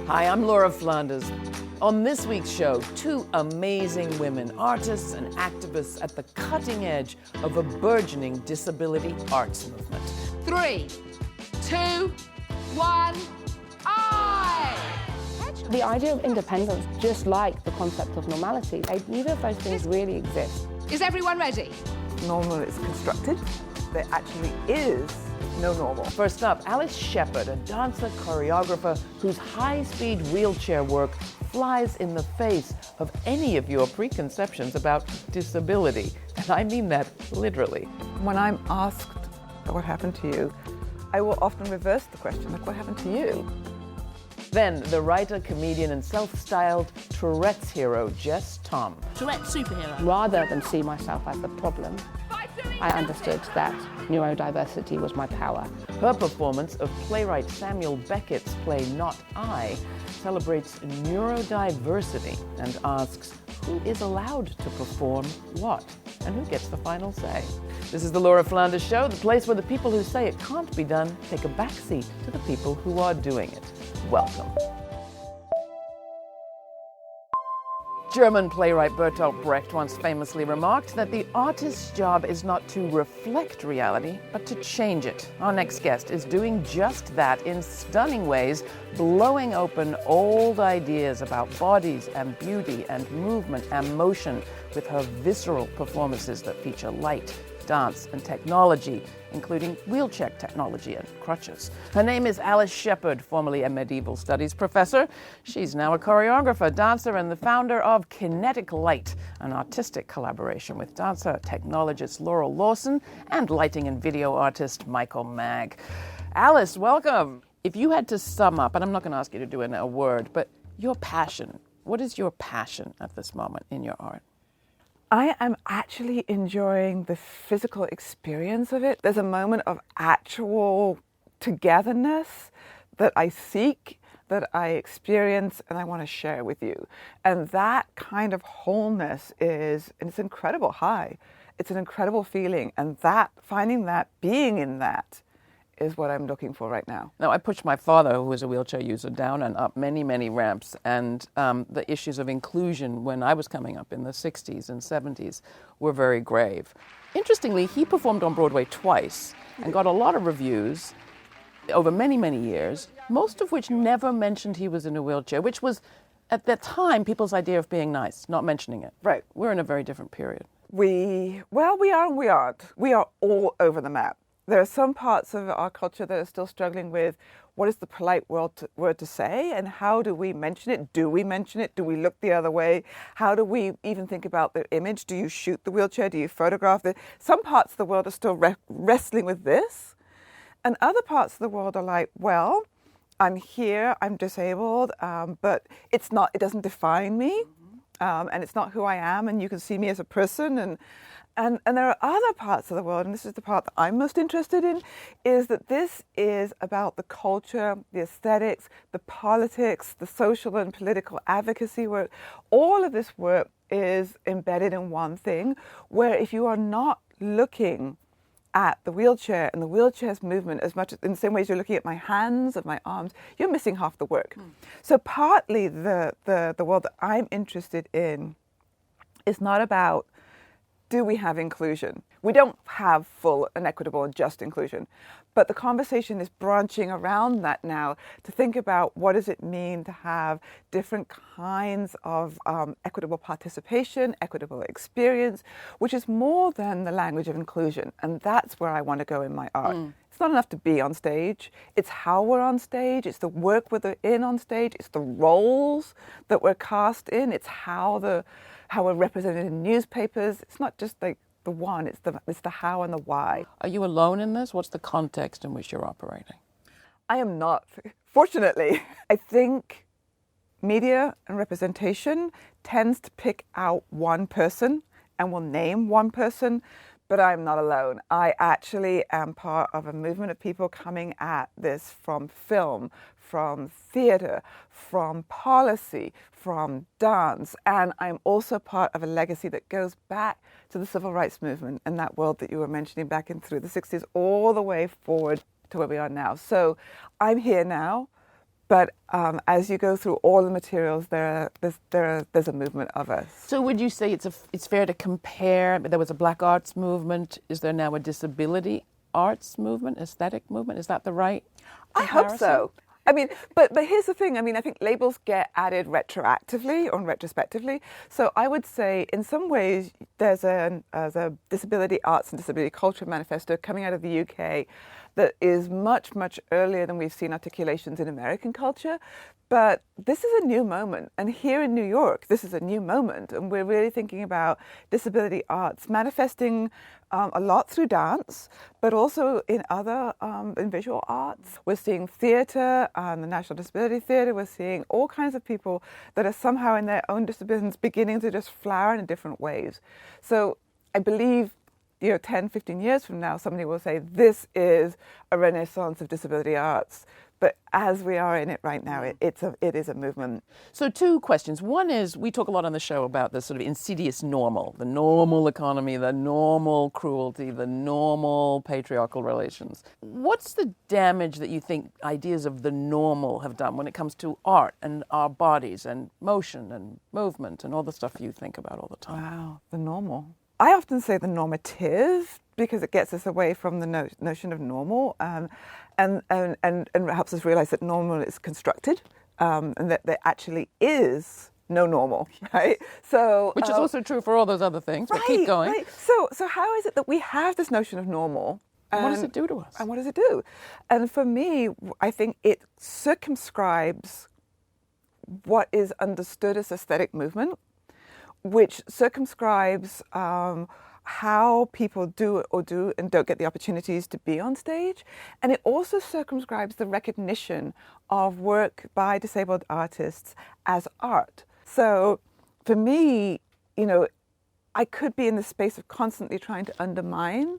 Hi, I'm Laura Flanders. On this week's show, two amazing women, artists and activists at the cutting edge of a burgeoning disability arts movement. 3, 2, 1, I! The idea of independence, just like the concept of normality, neither of those things really exist. Is everyone ready? Normal is constructed. There actually is no normal. First up, Sheppard, a dancer choreographer whose high-speed wheelchair work flies in the face of any of your preconceptions about disability. And I mean that literally. When I'm asked what happened to you, I will often reverse the question, like, what happened to you? Then the writer, comedian, and self-styled Tourette's hero, Jess Thom. Tourette's superhero. Rather than see myself as the problem, I understood that neurodiversity was my power. Her performance of playwright Samuel Beckett's play Not I celebrates neurodiversity and asks who is allowed to perform what and who gets the final say. This is the Laura Flanders Show, the place where the people who say it can't be done take a backseat to the people who are doing it. Welcome. German playwright Bertolt Brecht once famously remarked that the artist's job is not to reflect reality, but to change it. Our next guest is doing just that in stunning ways, blowing open old ideas about bodies and beauty and movement and motion with her visceral performances that feature light, dance, and technology, including wheelchair technology and crutches. Her name is Sheppard, formerly a medieval studies professor. She's now a choreographer, dancer, and the founder of Kinetic Light, an artistic collaboration with dancer technologist Laura Lawson and lighting and video artist Michael Magg. Welcome. If you had to sum up, and I'm not going to ask you to do it in a word, but your passion, what is your passion at this moment in your art? I am actually enjoying the physical experience of it. There's a moment of actual togetherness that I seek, that I experience, and I want to share with you. And that kind of wholeness it's an incredible high. It's an incredible feeling. And that, finding that, being in that, is what I'm looking for right now. Now, I pushed my father, who was a wheelchair user, down and up many, many ramps, and the issues of inclusion when I was coming up in the 60s and 70s were very grave. Interestingly, he performed on Broadway twice and got a lot of reviews over many, many years, most of which never mentioned he was in a wheelchair, which was, at that time, people's idea of being nice, not mentioning it. Right. We're in a very different period. We are and we aren't. We are all over the map. There are some parts of our culture that are still struggling with what is the polite word to say and how do we mention it? Do we mention it? Do we look the other way? How do we even think about the image? Do you shoot the wheelchair? Do you photograph it? Some parts of the world are still wrestling with this. And other parts of the world are like, well, I'm here, I'm disabled, but it doesn't define me. And it's not who I am, and you can see me as a person. And there are other parts of the world, and this is the part that I'm most interested in, is that this is about the culture, the aesthetics, the politics, the social and political advocacy work. All of this work is embedded in one thing, where if you are not looking at the wheelchair and the wheelchair's movement as much in the same way as you're looking at my hands and my arms, you're missing half the work. So partly the world that I'm interested in is not about do we have inclusion? We don't have full and equitable and just inclusion, but the conversation is branching around that now to think about what does it mean to have different kinds of equitable participation, equitable experience, which is more than the language of inclusion. And that's where I want to go in my art. It's not enough to be on stage. It's how we're on stage. It's the work we're in on stage. It's the roles that we're cast in. It's how we're represented in newspapers. It's not just like the one, it's the how and the why. Are you alone in this? What's the context in which you're operating? I am not, fortunately. I think media and representation tends to pick out one person and will name one person, but I'm not alone. I actually am part of a movement of people coming at this from film, from theater, from policy, from dance, and I'm also part of a legacy that goes back to the civil rights movement and that world that you were mentioning back through the 60s all the way forward to where we are now. So I'm here now, But as you go through all the materials, there's a movement of us. So would you say it's fair to compare? There was a Black arts movement. Is there now a disability arts movement, aesthetic movement? Is that the right comparison? I hope so. I mean, but here's the thing. I mean, I think labels get added retroactively or retrospectively. So I would say, in some ways, there's a disability arts and disability culture manifesto coming out of the UK that is much, much earlier than we've seen articulations in American culture. But this is a new moment. And here in New York, this is a new moment. And we're really thinking about disability arts manifesting a lot through dance, but also in other in visual arts. We're seeing theatre, the National Disability Theatre. We're seeing all kinds of people that are somehow in their own disciplines beginning to just flower in different ways. So I believe, 10, 15 years from now, somebody will say, this is a renaissance of disability arts. But as we are in it right now, it is a movement. So 2 questions. One is, we talk a lot on the show about the sort of insidious normal, the normal economy, the normal cruelty, the normal patriarchal relations. What's the damage that you think ideas of the normal have done when it comes to art and our bodies and motion and movement and all the stuff you think about all the time? Wow, the normal. I often say the normative, because it gets us away from the notion of normal, and helps us realize that normal is constructed, and that there actually is no normal, right? So, which is also true for all those other things. But keep going. Right. So how is it that we have this notion of normal? What does it do to us? And what does it do? And for me, I think it circumscribes what is understood as aesthetic movement, which circumscribes how people do and don't get the opportunities to be on stage. And it also circumscribes the recognition of work by disabled artists as art. So for me, I could be in the space of constantly trying to undermine,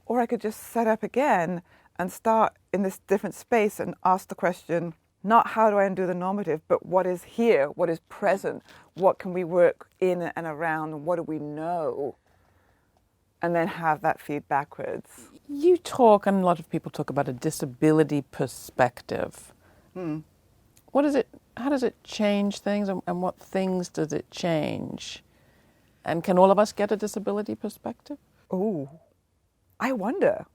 or I could just set up again and start in this different space and ask the question, not how do I undo the normative, but what is here, what is present, what can we work in and around, and what do we know? And then have that feed backwards. You talk, and a lot of people talk about a disability perspective. What is it? How does it change things, and what things does it change? And can all of us get a disability perspective? Oh, I wonder.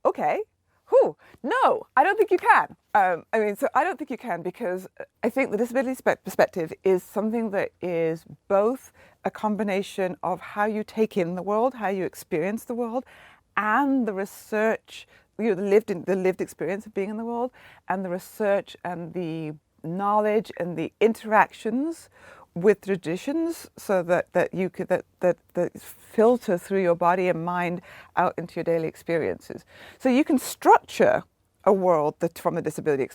Okay. No, I don't think you can. I don't think you can, because I think the disability perspective is something that is both a combination of how you take in the world, how you experience the world, and the research, the lived experience of being in the world, and the research and the knowledge and the interactions with traditions, so that you could that filter through your body and mind out into your daily experiences. So you can structure a world that, from a disability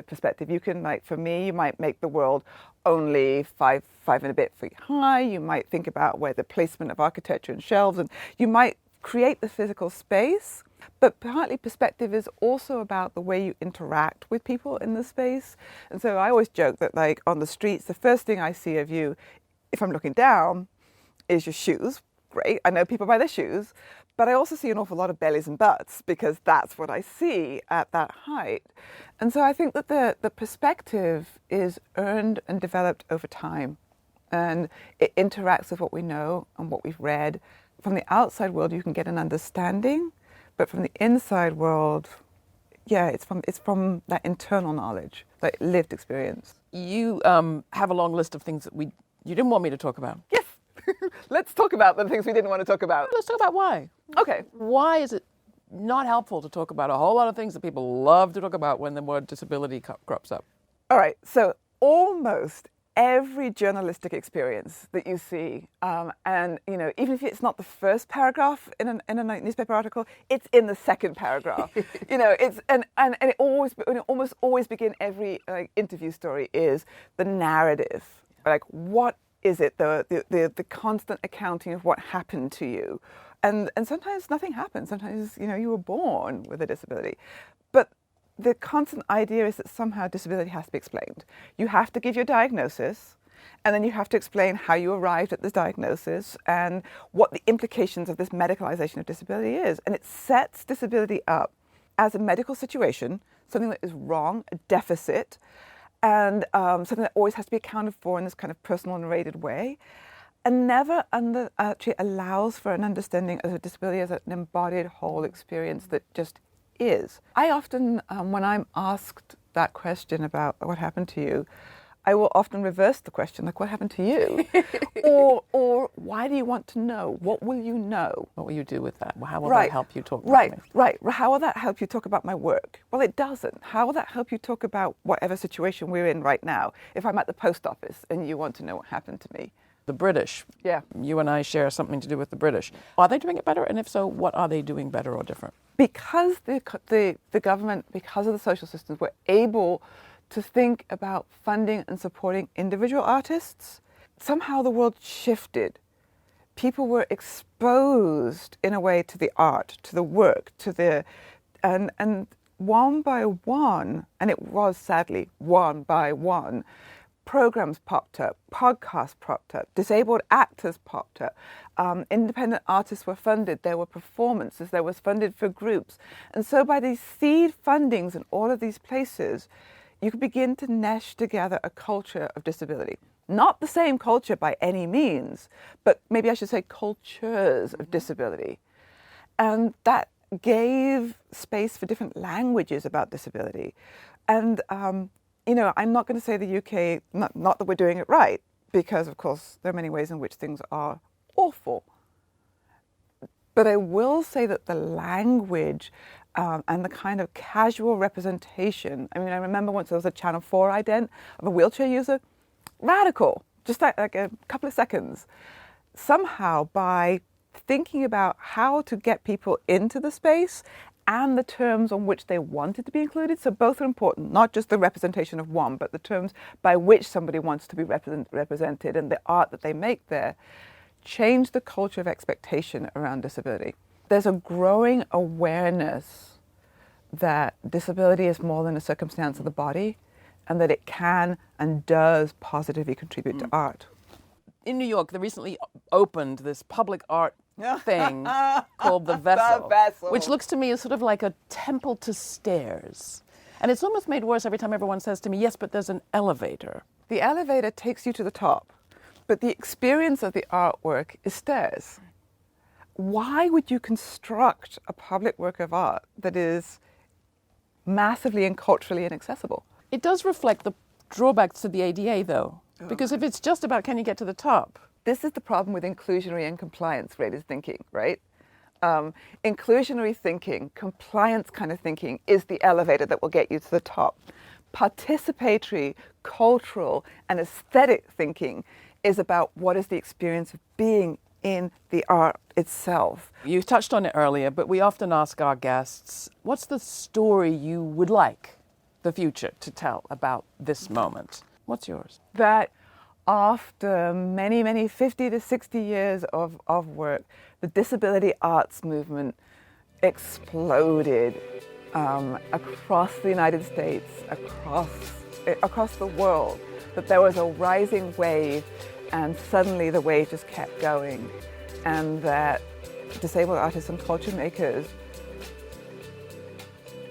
perspective, you can, like, for me, you might make the world only five and a bit feet high. You might think about where the placement of architecture and shelves, and you might create the physical space. But partly perspective is also about the way you interact with people in the space. And so I always joke that, like, on the streets, the first thing I see of you, if I'm looking down, is your shoes. Great, I know people by their shoes. But I also see an awful lot of bellies and butts, because that's what I see at that height. And so I think that the perspective is earned and developed over time. And it interacts with what we know and what we've read. From the outside world, you can get an understanding. But from the inside world, it's from that internal knowledge, that lived experience. You have a long list of things that you didn't want me to talk about. Yes. Let's talk about the things we didn't want to talk about. Let's talk about why. Okay. Why is it not helpful to talk about a whole lot of things that people love to talk about when the word disability crops up? All right. So almost every journalistic experience that you see, and even if it's not the first paragraph in a newspaper article, it's in the second paragraph. It's and it almost always begin every interview story is the narrative. Like, what is it? The constant accounting of what happened to you, and sometimes nothing happened. Sometimes you were born with a disability, but the constant idea is that somehow disability has to be explained. You have to give your diagnosis, and then you have to explain how you arrived at this diagnosis and what the implications of this medicalization of disability is. And it sets disability up as a medical situation something that is wrong, a deficit, and something that always has to be accounted for in this kind of personal narrated way, and never actually allows for an understanding of a disability as an embodied whole experience that just is. I often, when I'm asked that question about what happened to you, I will often reverse the question, like, what happened to you? or why do you want to know? What will you know? What will you do with that? How will that help you talk about me? Right. How will that help you talk about my work? Well, it doesn't. How will that help you talk about whatever situation we're in right now? If I'm at the post office and you want to know what happened to me. The British. Yeah. You and I share something to do with the British. Are they doing it better? And if so, what are they doing better or different? Because the government, because of the social systems, were able to think about funding and supporting individual artists, somehow the world shifted. People were exposed in a way to the art, to the work, to the, and one by one, and it was sadly one by one, programs popped up, podcasts popped up, disabled actors popped up, independent artists were funded, there were performances, there was funded for groups. And so by these seed fundings in all of these places, you could begin to mesh together a culture of disability. Not the same culture by any means, but maybe I should say cultures of disability. And that gave space for different languages about disability. And, you know, I'm not going to say the UK, not that we're doing it right, because of course there are many ways in which things are awful. But I will say that the language and the kind of casual representation, I mean, I remember once there was a Channel 4 ident of a wheelchair user, radical, just like a couple of seconds. Somehow by thinking about how to get people into the space and the terms on which they wanted to be included, so both are important, not just the representation of one, but the terms by which somebody wants to be represented and the art that they make there, change the culture of expectation around disability. There's a growing awareness that disability is more than a circumstance of the body and that it can and does positively contribute to art. In New York, they recently opened this public art thing called The Vessel, which looks to me as sort of like a temple to stairs. And it's almost made worse every time everyone says to me, yes, but there's an elevator. The elevator takes you to the top, but the experience of the artwork is stairs. Why would you construct a public work of art that is massively and culturally inaccessible? It does reflect the drawbacks to the ADA, though, because if it's just about can you get to the top. This is the problem with inclusionary and compliance-related thinking, right? Inclusionary thinking, compliance kind of thinking is the elevator that will get you to the top. Participatory, cultural, and aesthetic thinking is about what is the experience of being in the art itself. You touched on it earlier, but we often ask our guests, what's the story you would like the future to tell about this moment? What's yours? That after many 50 to 60 years of work, the disability arts movement exploded across the United States, across the world, that there was a rising wave and suddenly the wave just kept going, and that disabled artists and culture makers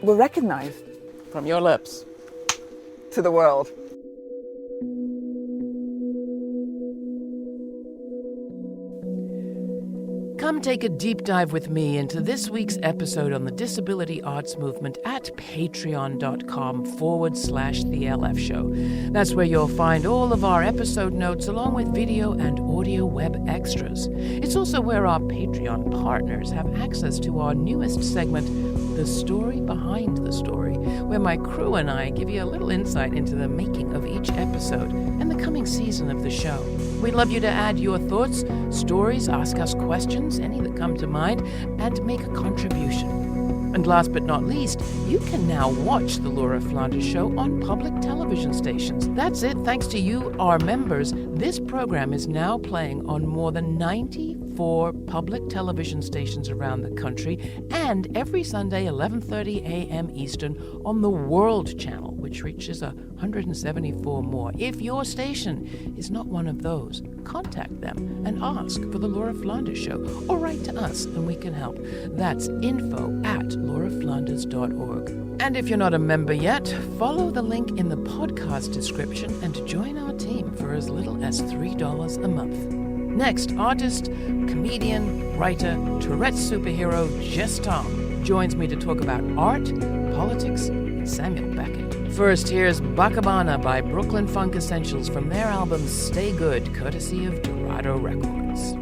were recognized. From your lips to the world. Come take a deep dive with me into this week's episode on the disability arts movement at patreon.com/The LF Show. That's where you'll find all of our episode notes along with video and audio web extras. It's also where our Patreon partners have access to our newest segment, The Story Behind the Story, where my crew and I give you a little insight into the making of each episode and the coming season of the show. We'd love you to add your thoughts, stories, ask us questions, any that come to mind, and make a contribution. And last but not least, you can now watch The Laura Flanders Show on public television stations. That's it. Thanks to you, our members, this program is now playing on more than 94 public television stations around the country, and every Sunday, 11:30 a.m. Eastern, on the World Channel, which reaches 174 more. If your station is not one of those, contact them and ask for The Laura Flanders Show, or write to us and we can help. That's info@lauraflanders.org. And if you're not a member yet, follow the link in the podcast description and join our team for as little as $3 a month. Next, artist, comedian, writer, Tourette's superhero Jess Thom joins me to talk about art, politics, and Samuel Beckett. First, here's Bakabana by Brooklyn Funk Essentials from their album Stay Good, courtesy of Dorado Records.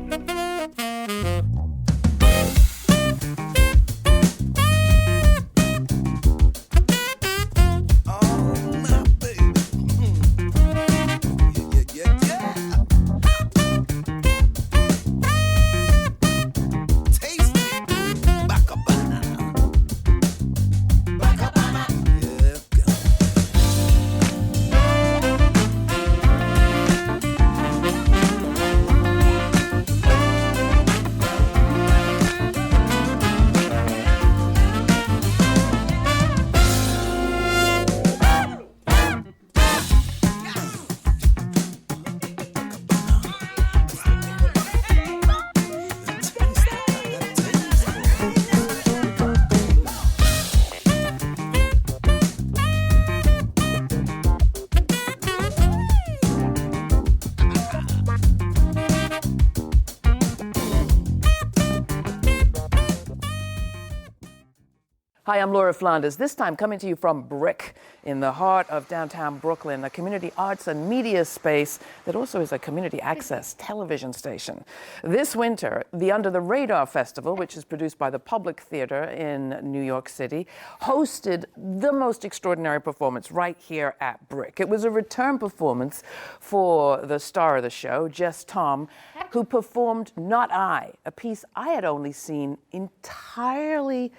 Hi, I'm Laura Flanders, this time coming to you from Brick in the heart of downtown Brooklyn, a community arts and media space that also is a community access television station. This winter, the Under the Radar Festival, which is produced by the Public Theater in New York City, hosted the most extraordinary performance right here at Brick. It was a return performance for the star of the show, Jess Thom, who performed Not I, a piece I had only seen entirely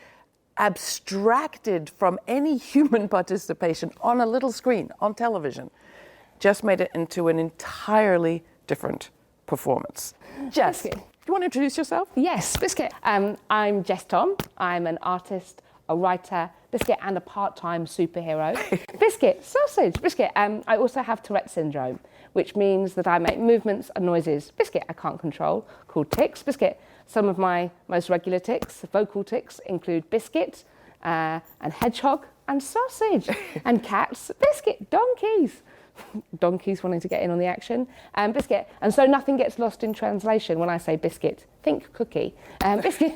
abstracted from any human participation on a little screen, on television. Jess made it into an entirely different performance. Jess, Biscuit. you want to introduce yourself? Yes, Biscuit. I'm Jess Thom. I'm an artist, a writer, Biscuit, and a part-time superhero. Biscuit, sausage, Biscuit. I also have Tourettes Syndrome, which means that I make movements and noises, Biscuit, I can't control, called tics, Biscuit. Some of my most regular tics, vocal tics, include biscuit and hedgehog and sausage and cats, Biscuit, donkeys. Donkeys wanting to get in on the action, Biscuit. And so nothing gets lost in translation when I say biscuit. Think cookie. Biscuit.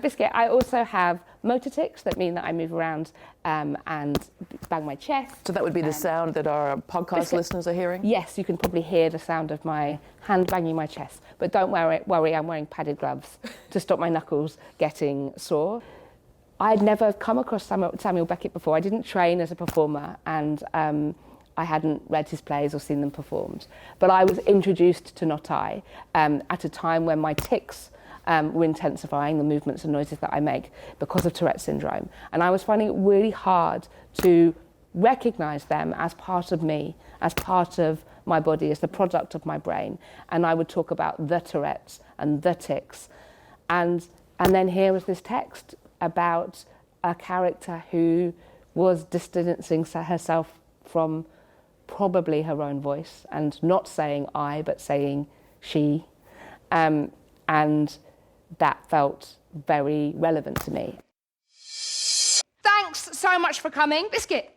Biscuit. I also have motor tics that mean that I move around and bang my chest. So that would be the sound that our podcast Biscuit. listeners are hearing? Yes, you can probably hear the sound of my hand banging my chest. But don't worry, I'm wearing padded gloves to stop my knuckles getting sore. I'd never come across Samuel Beckett before. I didn't train as a performer, and I hadn't read his plays or seen them performed. But I was introduced to Not I at a time when my tics were intensifying, the movements and noises that I make, because of Tourette's Syndrome. And I was finding it really hard to recognise them as part of me, as part of my body, as the product of my brain. And I would talk about the Tourette's and the tics. And then here was this text about a character who was distancing herself from probably her own voice and not saying I, but saying she. And that felt very relevant to me. Thanks so much for coming, Biscuit.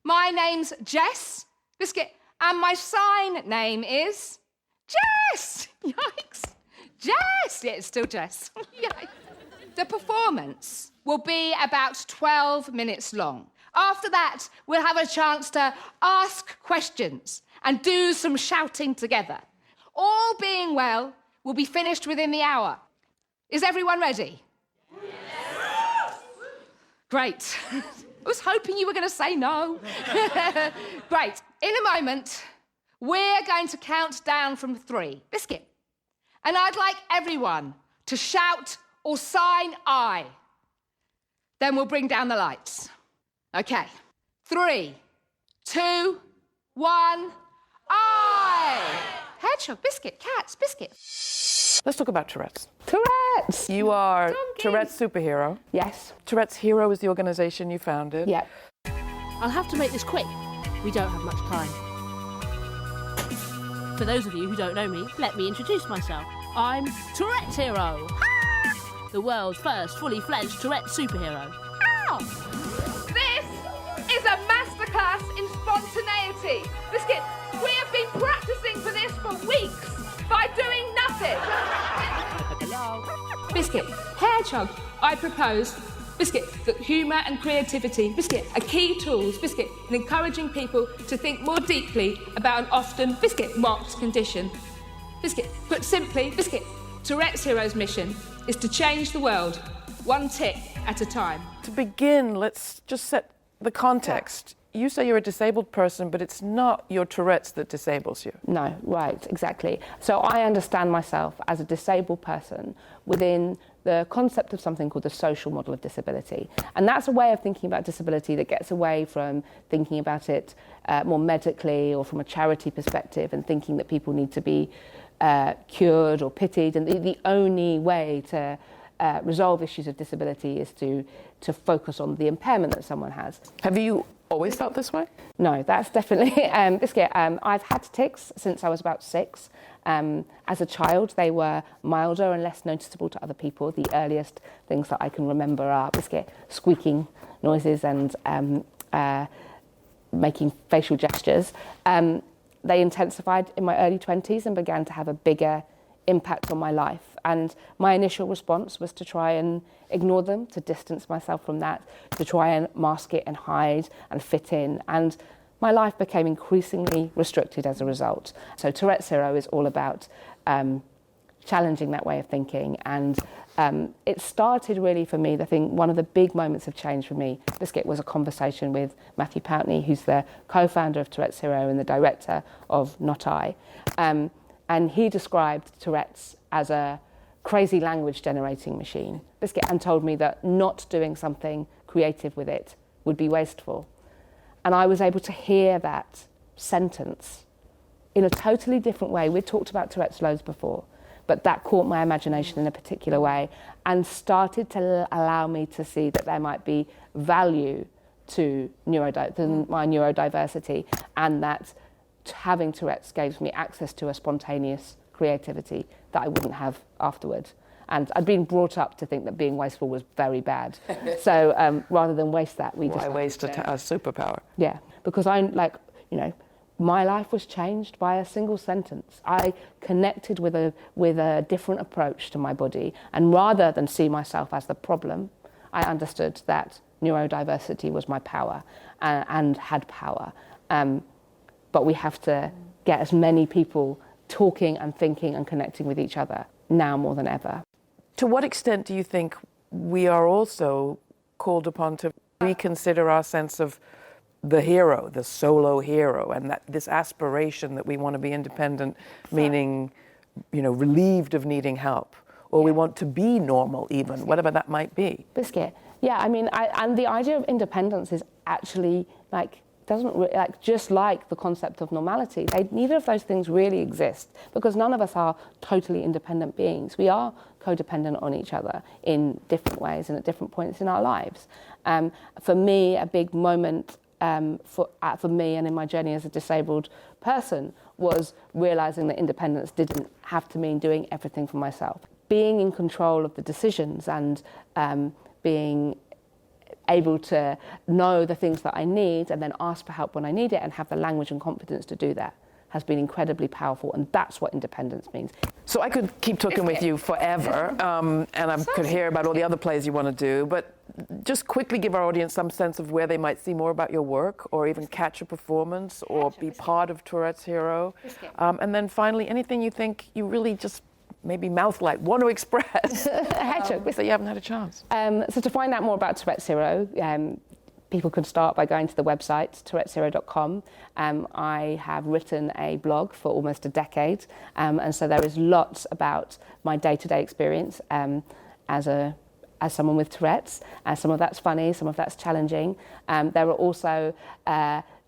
My name's Jess, Biscuit, and my sign name is Jess. Yikes. Jess. Yeah, it's still Jess. Yikes. The performance will be about 12 minutes long. After that, we'll have a chance to ask questions and do some shouting together. All being well, we'll be finished within the hour. Is everyone ready? Yes. Great. I was hoping you were going to say no. Great. In a moment, we're going to count down from 3. Biscuit. And I'd like everyone to shout or sign I. Then we'll bring down the lights. Okay. 3, 2, 1, I. Hedgehog, Biscuit, cats, Biscuit. Let's talk about Tourette's. Tourette's! You are Donkeys. Tourette's superhero. Yes. TourettesHero is the organisation you founded. Yeah. I'll have to make this quick. We don't have much time. For those of you who don't know me, let me introduce myself. I'm TourettesHero, the world's first fully fledged Tourette superhero. Ow! masterclass in spontaneity. Biscuit, we have been practicing for this for weeks by doing nothing. Biscuit, hair chug. I propose, Biscuit, that humour and creativity, Biscuit, are key tools, Biscuit, in encouraging people to think more deeply about an often, Biscuit, marked condition. Biscuit, put simply, Biscuit, TourettesHero's mission is to change the world, one tick at a time. To begin, let's just set the context. You say you're a disabled person, but it's not your Tourette's that disables you. No, right, exactly. So I understand myself as a disabled person within the concept of something called the social model of disability. And that's a way of thinking about disability that gets away from thinking about it more medically or from a charity perspective and thinking that people need to be cured or pitied. And the only way to resolve issues of disability is to focus on the impairment that someone has. Have you always felt this way? No, that's definitely Biscuit. I've had tics since I was about 6. As a child, they were milder and less noticeable to other people. The earliest things that I can remember are Biscuit squeaking noises and making facial gestures. They intensified in my early 20s and began to have a bigger impact on my life. And my initial response was to try and ignore them, to distance myself from that, to try and mask it and hide and fit in. And my life became increasingly restricted as a result. So TourettesHero is all about challenging that way of thinking. And it started really for me, one of the big moments of change for me, Biscuit, was a conversation with Matthew Pountney, who's the co-founder of TourettesHero and the director of Not I. And he described Tourette's as a crazy language generating machine, Biscuit, and told me that not doing something creative with it would be wasteful. And I was able to hear that sentence in a totally different way. We'd talked about Tourette's loads before, but that caught my imagination in a particular way and started to allow me to see that there might be value to my neurodiversity, and that having Tourette's gave me access to a spontaneous creativity that I wouldn't have afterwards. And I'd been brought up to think that being wasteful was very bad. So rather than waste that, we Why waste a superpower? Yeah, because my life was changed by a single sentence. I connected with a different approach to my body, and rather than see myself as the problem, I understood that neurodiversity was my power and had power. But we have to get as many people talking and thinking and connecting with each other now more than ever. To what extent do you think we are also called upon to reconsider our sense of the hero, the solo hero, and that this aspiration that we want to be independent, meaning, relieved of needing help, or we want to be normal even, whatever that might be? Biscuit. Yeah, and the idea of independence is actually just like the concept of normality. Neither of those things really exist because none of us are totally independent beings. We are codependent on each other in different ways and at different points in our lives. For me, a big moment for me and in my journey as a disabled person was realising that independence didn't have to mean doing everything for myself. Being in control of the decisions and being able to know the things that I need and then ask for help when I need it and have the language and confidence to do that has been incredibly powerful, and that's what independence means. So I could keep talking with you forever, and I could hear about all the other plays you want to do, but just quickly give our audience some sense of where they might see more about your work or even catch a performance or be part of TourettesHero. And then finally, anything you think you really just maybe mouth-like want to express that you haven't had a chance. So to find out more about TourettesHero, people can start by going to the website, TourettesHero.com. I have written a blog for almost a decade, and so there is lots about my day-to-day experience as someone with Tourette's. Some of that's funny, some of that's challenging. There are also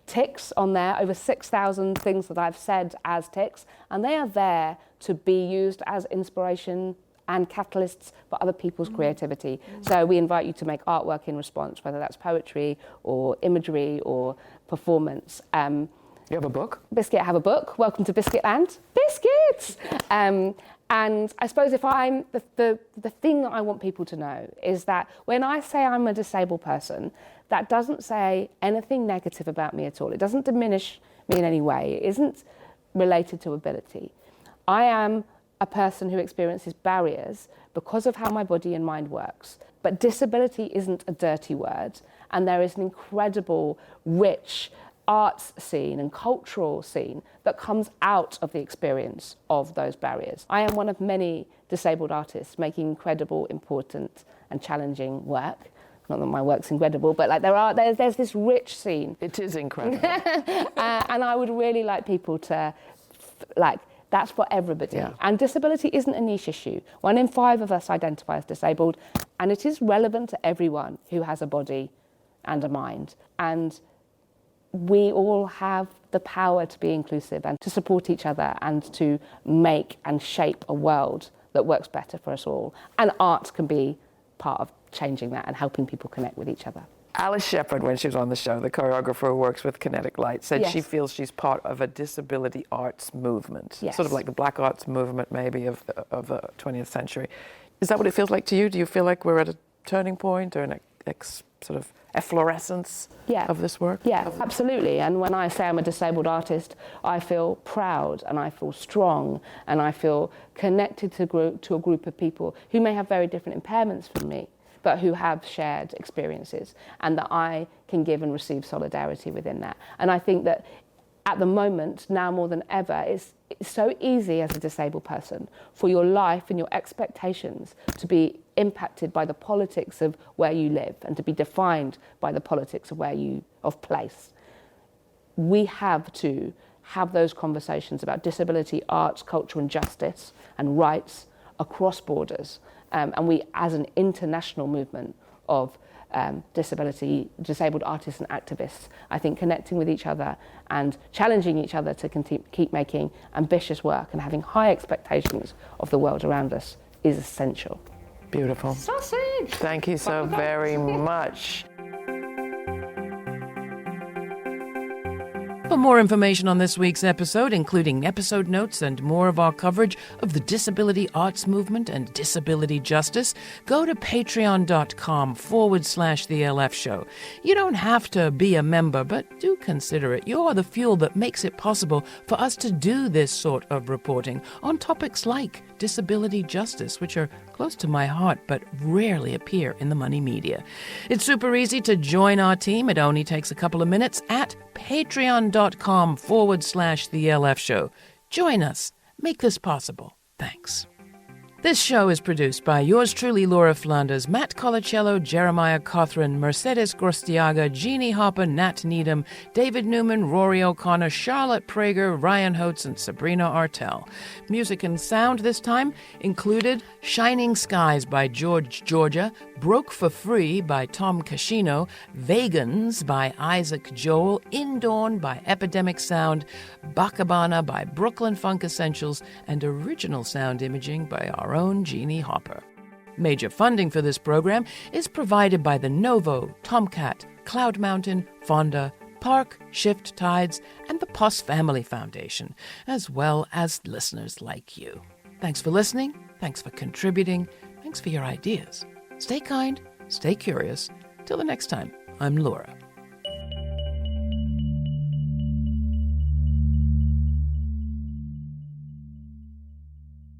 tics on there, over 6,000 things that I've said as tics, and they are there to be used as inspiration and catalysts for other people's creativity. So we invite you to make artwork in response, whether that's poetry or imagery or performance. You have a book? Biscuit, I have a book. Welcome to Biscuitland. Biscuits! And I suppose if I'm the thing that I want people to know is that when I say I'm a disabled person, that doesn't say anything negative about me at all. It doesn't diminish me in any way. It isn't related to ability. I am a person who experiences barriers because of how my body and mind works. But disability isn't a dirty word, and there is an incredible, rich arts scene and cultural scene that comes out of the experience of those barriers. I am one of many disabled artists making incredible, important and challenging work. Not that my work's incredible, but like there's this rich scene. It is incredible. And I would really like people to, that's for everybody. Yeah. And disability isn't a niche issue. 1 in 5 of us identify as disabled, and it is relevant to everyone who has a body and a mind. And we all have the power to be inclusive and to support each other and to make and shape a world that works better for us all. And art can be part of changing that and helping people connect with each other. Alice Sheppard, when she was on the show, the choreographer who works with Kinetic Light, said Yes. she feels she's part of a disability arts movement, Yes. sort of like the black arts movement maybe of the 20th century. Is that what it feels like to you? Do you feel like we're at a turning point or an sort of efflorescence of this work? Yeah, absolutely. And when I say I'm a disabled artist, I feel proud and I feel strong and I feel connected to a group of people who may have very different impairments from me, but who have shared experiences, and that I can give and receive solidarity within that. And I think that at the moment, now more than ever, it's so easy as a disabled person for your life and your expectations to be impacted by the politics of where you live and to be defined by the politics of place. We have to have those conversations about disability, arts, culture and justice and rights across borders. And we, as an international movement of disabled artists and activists, I think connecting with each other and challenging each other to keep making ambitious work and having high expectations of the world around us is essential. Beautiful. Sausage! Thank you so very much. For more information on this week's episode, including episode notes and more of our coverage of the disability arts movement and disability justice, go to patreon.com/The LF Show. You don't have to be a member, but do consider it. You're the fuel that makes it possible for us to do this sort of reporting on topics like disability justice, which are close to my heart but rarely appear in the money media. It's super easy to join our team. It only takes a couple of minutes at patreon.com/The LF Show. Join us. Make this possible. Thanks. This show is produced by yours truly, Laura Flanders, Matt Colacello, Jeremiah Cothren, Mercedes Grostiaga, Jeannie Hopper, Nat Needham, David Newman, Rory O'Connor, Charlotte Prager, Ryan Holtz, and Sabrina Artel. Music and sound this time included Shining Skies by George Georgia, Broke for Free by Tom Cascino, Vegans by Isaac Joel, Indawn by Epidemic Sound, Bakabana by Brooklyn Funk Essentials, and original sound imaging by our own Jeannie Hopper. Major funding for this program is provided by the Novo, Tomcat, Cloud Mountain, Fonda, Park, Shift Tides, and the Puss Family Foundation, as well as listeners like you. Thanks for listening. Thanks for contributing. Thanks for your ideas. Stay kind. Stay curious. Till the next time, I'm Laura.